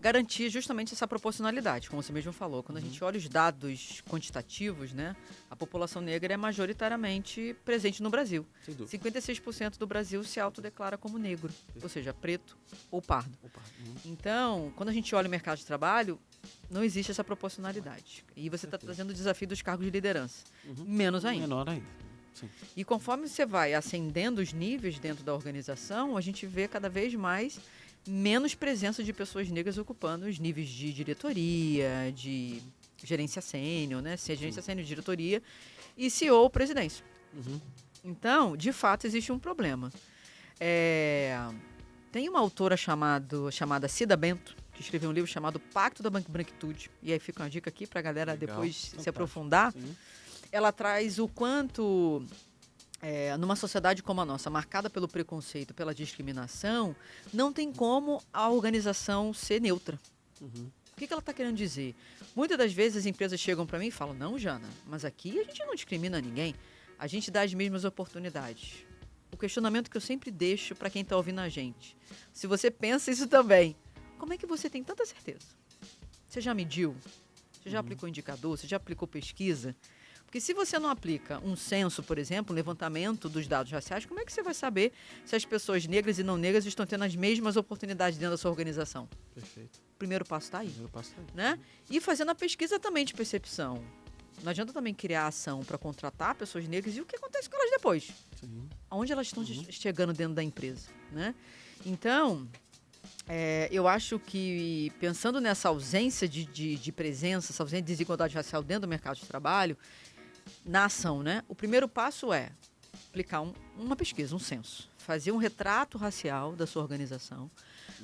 garantir justamente essa proporcionalidade, como você mesmo falou. Quando a gente olha os dados quantitativos, né, a população negra é majoritariamente presente no Brasil. 56% do Brasil se autodeclara como negro, ou seja, preto ou pardo. Então, quando a gente olha o mercado de trabalho, não existe essa proporcionalidade. E você está trazendo o desafio dos cargos de liderança. Menos ainda. Menor ainda. Sim. E conforme você vai ascendendo os níveis dentro da organização, a gente vê cada vez mais menos presença de pessoas negras ocupando os níveis de diretoria, de gerência sênior, né? Se é gerência sênior, diretoria e CEO, presidência. Então, de fato, existe um problema. Tem uma autora chamada Cida Bento, que escreveu um livro chamado Pacto da Branquitude. E aí fica uma dica aqui para a galera depois se aprofundar. Sim. Ela traz o quanto... numa sociedade como a nossa, marcada pelo preconceito, pela discriminação, não tem como a organização ser neutra. O que ela está querendo dizer? Muitas das vezes as empresas chegam para mim e falam, não, Jana, mas aqui a gente não discrimina ninguém, a gente dá as mesmas oportunidades. O questionamento que eu sempre deixo para quem está ouvindo a gente, se você pensa isso também, como é que você tem tanta certeza? Você já mediu? Você já aplicou indicador? Você já aplicou pesquisa? Porque se você não aplica um censo, por exemplo, um levantamento dos dados raciais, como é que você vai saber se as pessoas negras e não negras estão tendo as mesmas oportunidades dentro da sua organização? Perfeito. O primeiro passo está aí. Né? E fazendo a pesquisa também de percepção. Não adianta também criar ação para contratar pessoas negras e o que acontece com elas depois? Sim. Aonde elas estão chegando dentro da empresa? Né? Então, eu acho que pensando nessa ausência de presença, essa ausência de desigualdade racial dentro do mercado de trabalho, na ação, né? O primeiro passo é aplicar uma pesquisa, um censo. Fazer um retrato racial da sua organização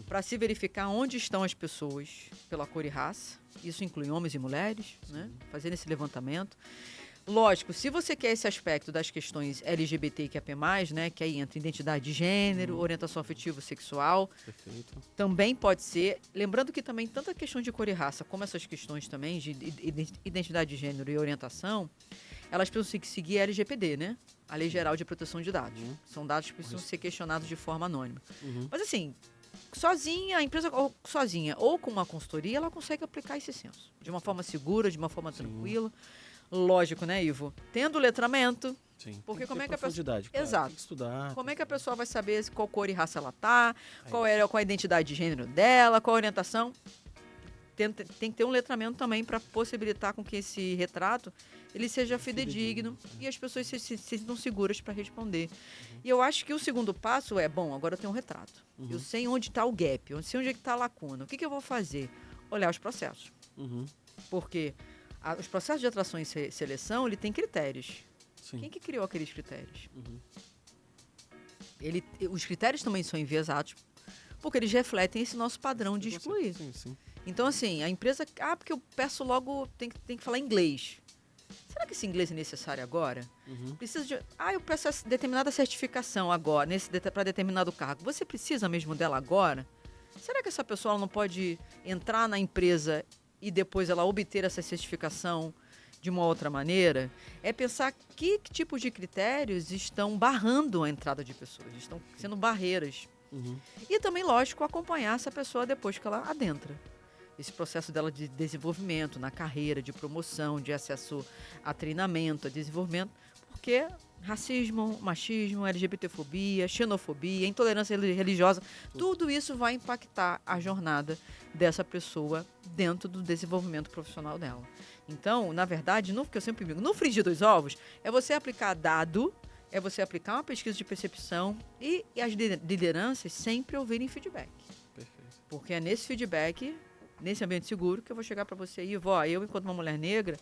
para se verificar onde estão as pessoas pela cor e raça. Isso inclui homens e mulheres, né? Fazer esse levantamento. Lógico, se você quer esse aspecto das questões LGBTQIA+, né, que aí entra identidade de gênero, orientação afetivo-sexual, também pode ser. Lembrando que também tanto a questão de cor e raça, como essas questões também de identidade de gênero e orientação, elas precisam seguir a LGPD, né? A Lei Geral de Proteção de Dados. São dados que precisam ser questionados de forma anônima. Mas assim, sozinha, a empresa sozinha ou com uma consultoria, ela consegue aplicar esse censo. De uma forma segura, de uma forma tranquila. Lógico, né, Ivo? Tendo letramento. Sim. Porque como é que a pessoa... Claro. Exato. Tem que estudar. Como é que a pessoa vai saber qual cor e raça ela tá, qual a identidade de gênero dela, qual a orientação? Tem que ter um letramento também para possibilitar com que esse retrato ele seja fidedigno e as pessoas se sintam seguras para responder. E eu acho que o segundo passo é, bom, agora eu tenho um retrato. Eu sei onde está o gap, eu sei onde está a lacuna. O que eu vou fazer? Olhar os processos. Porque os processos de atração e seleção, ele tem critérios. Sim. Quem que criou aqueles critérios? Os critérios também são enviesados porque eles refletem esse nosso padrão de excluir. Sim. Então, assim, a empresa... porque eu peço logo... Tem que falar inglês. Será que esse inglês é necessário agora? Precisa de... eu peço determinada certificação agora, para determinado cargo. Você precisa mesmo dela agora? Será que essa pessoa ela não pode entrar na empresa e depois ela obter essa certificação de uma outra maneira? É pensar que tipo de critérios estão barrando a entrada de pessoas, estão sendo barreiras. E também, lógico, acompanhar essa pessoa depois que ela adentra. Esse processo dela de desenvolvimento na carreira, de promoção, de acesso a treinamento, a desenvolvimento, porque racismo, machismo, LGBTfobia, xenofobia, intolerância religiosa, tudo isso vai impactar a jornada dessa pessoa dentro do desenvolvimento profissional dela. Então, na verdade, que eu sempre digo, no frigir dos ovos, é você aplicar dado, é você aplicar uma pesquisa de percepção e as lideranças sempre ouvirem feedback. Perfeito. Porque é nesse feedback, nesse ambiente seguro, que eu vou chegar para você e eu, enquanto uma mulher negra,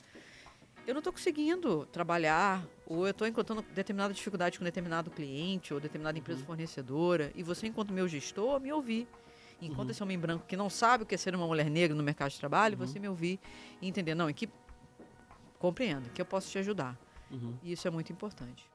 eu não estou conseguindo trabalhar, ou eu estou encontrando determinada dificuldade com determinado cliente ou determinada empresa fornecedora, e você, enquanto meu gestor, me ouvir. Enquanto esse homem branco que não sabe o que é ser uma mulher negra no mercado de trabalho, você me ouvir e entender, compreendo, que eu posso te ajudar. E isso é muito importante.